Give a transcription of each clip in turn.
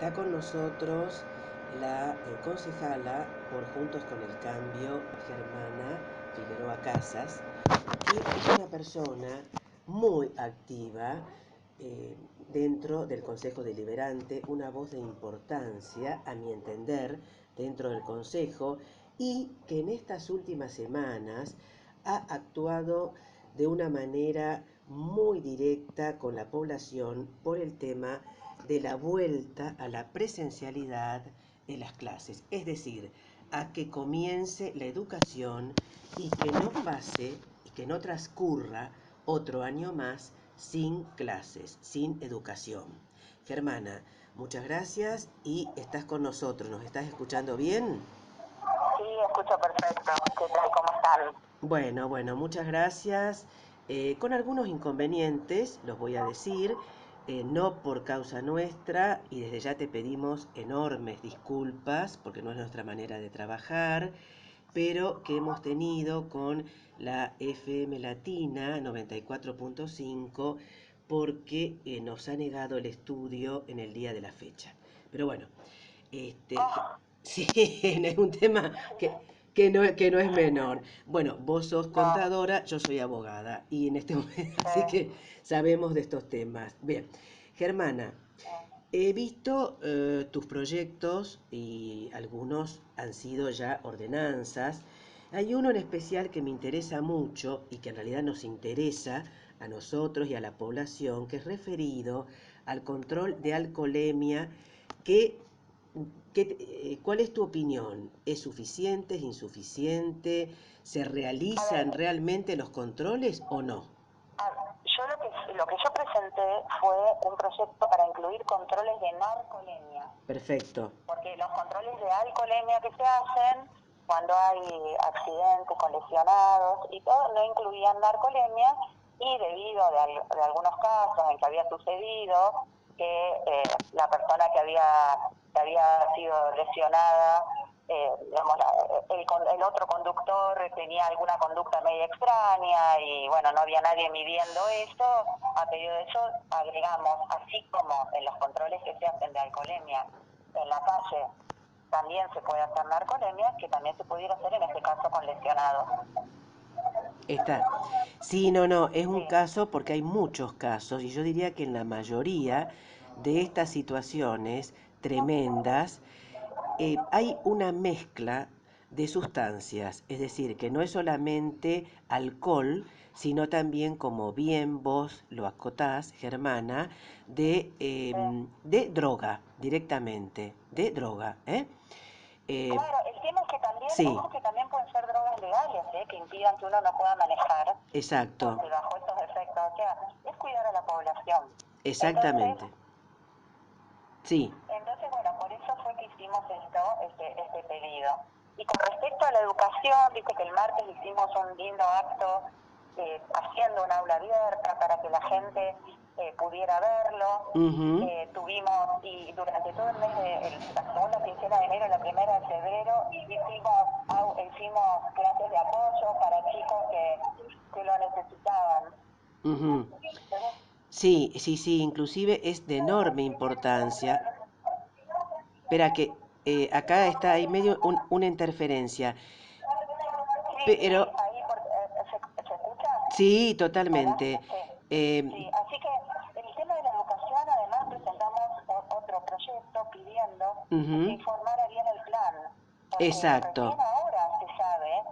Está con nosotros la concejala por Juntos con el Cambio, Germana Figueroa Casas, que es una persona muy activa eh, dentro del Consejo Deliberante, una voz de importancia, a mi entender, dentro del Consejo, y que en estas últimas semanas ha actuado de una manera muy directa con la población por el tema de la vuelta a la presencialidad en las clases, es decir, a que comience la educación y que no pase y que no transcurra otro año más sin clases, sin educación. Germana, muchas gracias y estás con nosotros. ¿Nos estás escuchando bien? Sí, escucho perfecto. ¿Qué tal? ¿Cómo están? Bueno, muchas gracias. Con algunos inconvenientes, los voy a decir, no por causa nuestra, y desde ya te pedimos enormes disculpas, porque no es nuestra manera de trabajar, pero que hemos tenido con la FM Latina 94.5, porque nos ha negado el estudio en el día de la fecha. Pero bueno, Oh, sí, es un tema que no es menor. Bueno, vos sos no, contadora, yo soy abogada, y en este momento, así sí, que sabemos de estos temas. Bien, Germana, sí. he visto tus proyectos y algunos han sido ya ordenanzas. Hay uno en especial que me interesa mucho y que en realidad nos interesa a nosotros y a la población, que es referido al control de alcoholemia. Que, ¿Cuál es tu opinión? ¿Es suficiente? ¿Es insuficiente? ¿Se A realizan ver, realmente los controles o no? yo lo que yo presenté fue un proyecto para incluir controles de narcolemia, Perfecto. porque los controles de alcoholemia que se hacen cuando hay accidentes con lesionados y todo no incluían narcolemia y debido de algunos casos en que había sucedido que la persona que había sido lesionada, digamos, el otro conductor tenía alguna conducta media extraña y bueno, no había nadie midiendo eso, a pedido de eso agregamos, así como en los controles que se hacen de alcoholemia en la calle, también se puede hacer narcolemia, que también se pudiera hacer en este caso con lesionados. Está. Sí, no, es un Sí, caso porque hay muchos casos y yo diría que en la mayoría de estas situaciones tremendas hay una mezcla de sustancias, es decir, que no es solamente alcohol, sino también, como bien vos lo acotás, Germana, sí. de droga, directamente, de droga. Eh, Claro, el tema es que también, sí, ojo que también pueden ser drogas legales, que impidan que uno no pueda manejar exacto, bajo estos efectos. O sea, es cuidar a la población. Entonces, exactamente, sí. entonces bueno, por eso fue que hicimos este pedido. Y con respecto a la educación, viste que el martes hicimos un lindo acto haciendo un aula abierta para que la gente pudiera verlo. Ujú. Tuvimos, y durante todo el mes la segunda quincena de enero, la primera de febrero, hicimos clases de apoyo para chicos que lo necesitaban. Ujú. Entonces, Sí, inclusive es de enorme importancia. Espera que acá está ahí medio una interferencia, sí, pero sí, ahí se escucha. sí, Hola, totalmente. sí, Eh, sí. Así que el tema de la educación, además presentamos otro proyecto pidiendo que se ujú, informara bien el plan, porque exacto. recién ahora se sabe,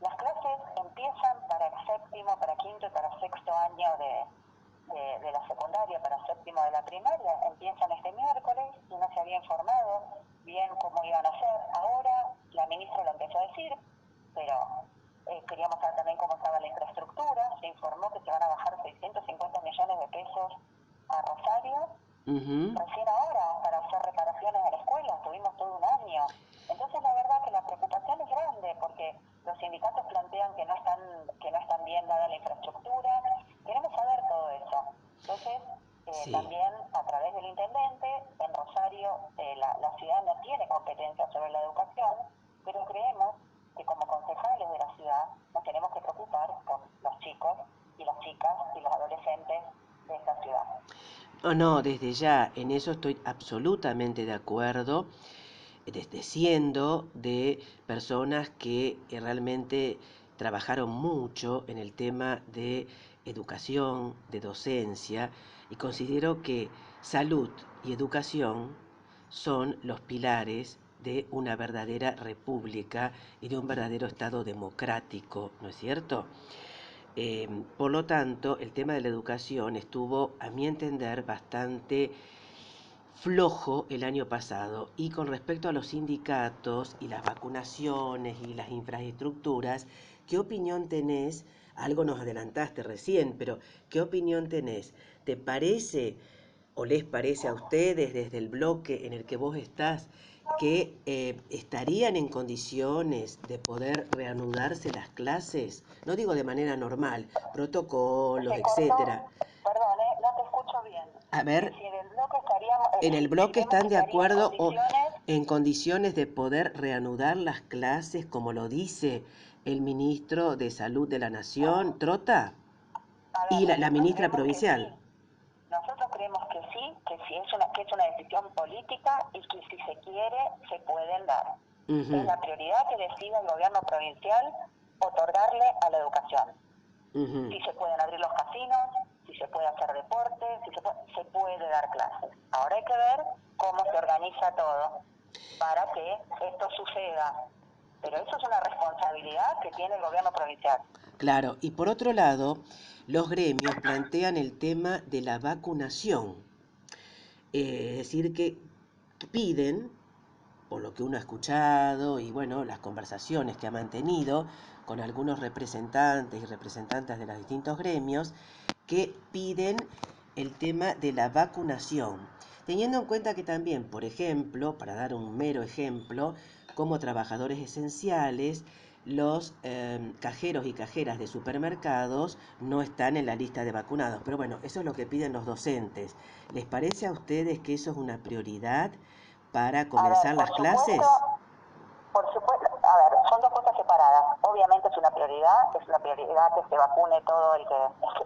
las clases empiezan para el séptimo, para quinto y para sexto año de la secundaria, para séptimo de la primaria, empiezan este miércoles y no se había informado bien cómo iban a ser. Ahora la ministra lo empezó a decir, pero queríamos saber también cómo estaba la infraestructura. Se informó que se van a bajar 650 millones de pesos a Rosario Ujú. recién ahora para hacer reparaciones a la escuela. Tuvimos todo un año. Entonces la verdad que la preocupación es grande porque los sindicatos plantean que no están bien dada la infraestructura. Queremos saber todo eso. Entonces Sí. también a través del intendente en Rosario la ciudad no tiene competencia sobre la educación, pero creemos que como concejales de la ciudad nos tenemos que preocupar por los chicos y las chicas y los adolescentes de esta ciudad. Oh, no, desde ya, en eso estoy absolutamente de acuerdo, desde siendo de personas que realmente trabajaron mucho en el tema de educación, de docencia, y considero que salud y educación son los pilares de una verdadera república y de un verdadero Estado democrático, ¿no es cierto? Por lo tanto, el tema de la educación estuvo, a mi entender, bastante flojo el año pasado. Y con respecto a los sindicatos y las vacunaciones y las infraestructuras, ¿qué opinión tenés? Algo nos adelantaste recién, pero ¿qué opinión tenés? ¿Te parece o les parece a ustedes desde el bloque en el que vos estás que estarían en condiciones de poder reanudarse las clases? No digo de manera normal, protocolos, Se etcétera. cortó, perdón, no te escucho bien. A ver, Si en el bloque estaríamos, en el si bloque vemos que están de estaría acuerdo o en condiciones de poder reanudar las clases, como lo dice el ministro de Salud de la Nación, Trota, a ver, y la nosotros ministra creemos que provincial. sí. Nosotros creemos que sí, que es una decisión política y que si se quiere, se pueden dar. Es Ujú, la prioridad que decida el gobierno provincial otorgarle a la educación. ujú. Si se pueden abrir los casinos, si se puede hacer deporte, si se puede dar clases. Ahora hay que ver cómo se organiza todo para que esto suceda. Pero eso es una responsabilidad que tiene el gobierno provincial. Claro, y por otro lado, los gremios plantean el tema de la vacunación. Es decir, que piden, por lo que uno ha escuchado y bueno, las conversaciones que ha mantenido con algunos representantes y representantes de los distintos gremios, que piden el tema de la vacunación, teniendo en cuenta que también, por ejemplo, para dar un mero ejemplo, como trabajadores esenciales, los cajeros y cajeras de supermercados no están en la lista de vacunados. Pero bueno, eso es lo que piden los docentes. ¿Les parece a ustedes que eso es una prioridad para A ver, comenzar las clases? por supuesto, a ver, son dos cosas separadas. Obviamente es una prioridad que se vacune todo el que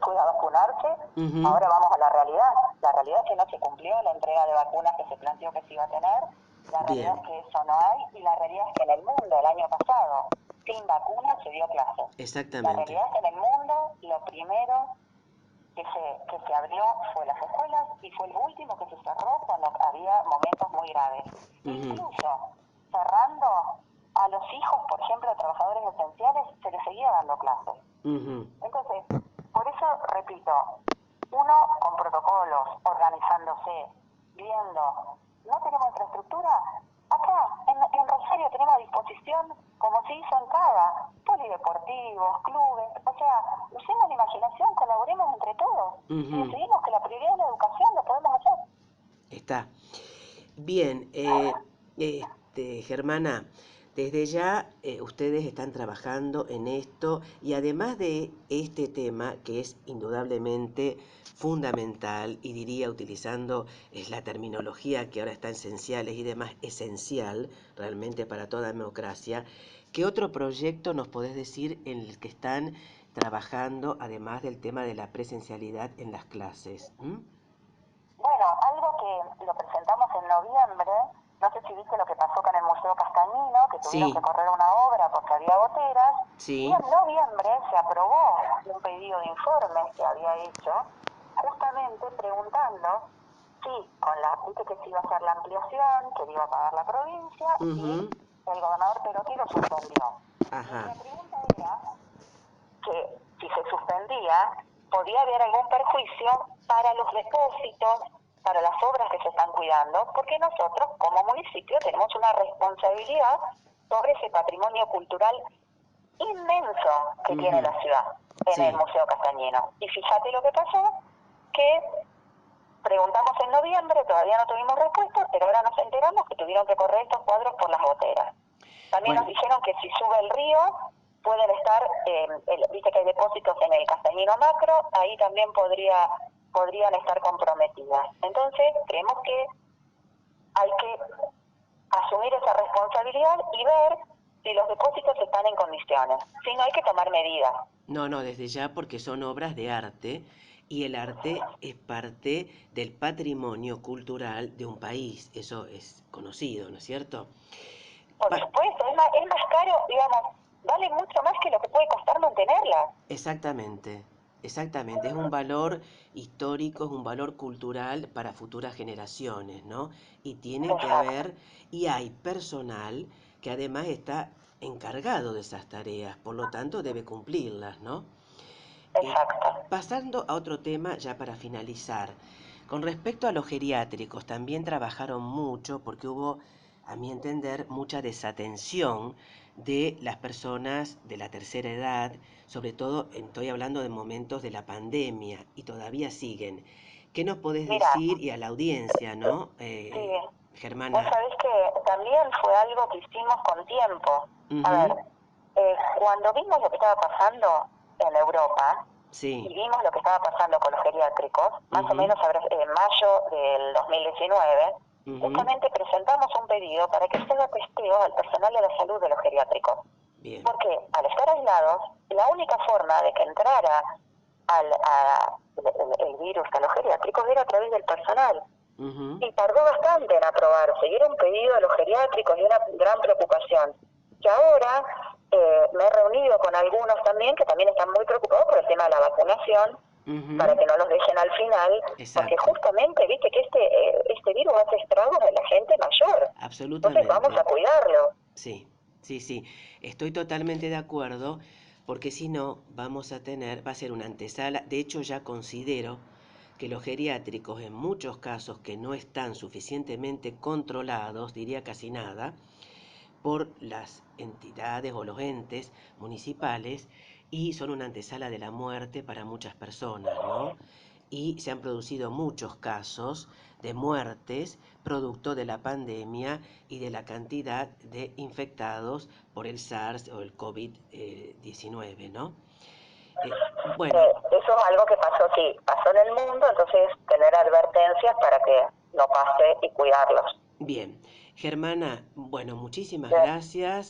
pueda vacunarse. Ujú. Ahora vamos a la realidad. La realidad es que no se cumplió la entrega de vacunas que se planteó que se iba a tener. La realidad Bien, es que eso no hay y la realidad es que en el mundo el año pasado sin vacunas se dio clase. La exactamente. realidad es que en el mundo lo primero que se abrió fue las escuelas y fue el último que se cerró cuando había momentos muy graves. Ujú, Incluso cerrando a los hijos, por ejemplo, de trabajadores esenciales, se les seguía dando clases. ujú. Entonces, por eso, repito, uno con protocolos, organizándose, viendo, no tenemos infraestructura, acá en Rosario tenemos a disposición, como se hizo en cada, polideportivos, clubes, o sea, usemos la imaginación, colaboremos entre todos. Si Ujú. decidimos que la prioridad es la educación, lo podemos hacer. Está. Bien, Germana, desde ya ustedes están trabajando en esto y además de este tema que es indudablemente fundamental y diría utilizando la terminología que ahora está en esenciales y demás, esencial realmente para toda democracia, ¿qué otro proyecto nos podés decir en el que están trabajando además del tema de la presencialidad en las clases? ¿Mm? Bueno, algo que lo presentamos en noviembre, no sé si viste lo que pasó con el Museo Castañino, que tuvieron que Sí, correr una obra porque había goteras, y sí. en noviembre se aprobó un pedido de informes que había hecho, justamente preguntando si viste que se iba a hacer la ampliación, que le iba a pagar la provincia, y Ujú. el gobernador Perotti lo suspendió. Ajá. Nuestra pregunta era que si se suspendía, podía haber algún perjuicio para los depósitos, para las obras que se están cuidando, porque nosotros como municipio tenemos una responsabilidad sobre ese patrimonio cultural inmenso que tiene Ujú. la ciudad en el Sí. Museo Castañino. Y fíjate lo que pasó, que preguntamos en noviembre, todavía no tuvimos respuesta, pero ahora nos enteramos que tuvieron que correr estos cuadros por las goteras. También nos Bueno, dijeron que si sube el río, pueden estar, viste que hay depósitos en el Castañino Macro, ahí también podrían estar comprometidas. Entonces, creemos que hay que asumir esa responsabilidad y ver si los depósitos están en condiciones. Si no, hay que tomar medidas. no, no, desde ya porque son obras de arte y el arte es parte del patrimonio cultural de un país, eso es conocido, ¿no es cierto? Por supuesto, es más caro, digamos, vale mucho más que lo que puede costar mantenerla. Exactamente, exactamente, es un valor histórico, es un valor cultural para futuras generaciones, ¿no? Y tiene que Exacto, haber, y hay personal que además está encargado de esas tareas, por lo tanto debe cumplirlas, ¿no? Eh, exacto. Pasando a otro tema ya para finalizar, con respecto a los geriátricos, también trabajaron mucho porque hubo, a mi entender, mucha desatención de las personas de la tercera edad, sobre todo estoy hablando de momentos de la pandemia y todavía siguen. ¿Qué nos podés Mira, decir y a la audiencia, ¿no? sí, vos Germana. sabés que también fue algo que hicimos con tiempo. A ver, Ujú, cuando vimos lo que estaba pasando en Europa sí, y vimos lo que estaba pasando con los geriátricos, más o ujú, menos en mayo del 2019, ujú, justamente presentamos un pedido para que se haga testeo al personal de la salud de los geriátricos. bien. Porque al estar aislados, la única forma de que entrara el virus a los geriátricos era a través del personal. Ujú, Y tardó bastante en aprobarse, y era un pedido de los geriátricos y una gran preocupación. Que ahora me he reunido con algunos también que también están muy preocupados por el tema de la vacunación, para ujú, que no los dejen al final, porque exacto, justamente viste que este virus hace estragos en la gente mayor. Entonces vamos absolutamente. a cuidarlo. Sí, sí, sí, estoy totalmente de acuerdo, porque si no vamos a tener, va a ser una antesala, de hecho ya considero que los geriátricos en muchos casos que no están suficientemente controlados, diría casi nada, por las entidades o los entes municipales y son una antesala de la muerte para muchas personas, ¿no? Y se han producido muchos casos de muertes producto de la pandemia y de la cantidad de infectados por el SARS o el COVID-19, ¿no? Bueno, Eso es algo que pasó, sí, pasó en el mundo, entonces tener advertencias para que no pase y cuidarlos. bien. Germana, bueno, muchísimas De gracias.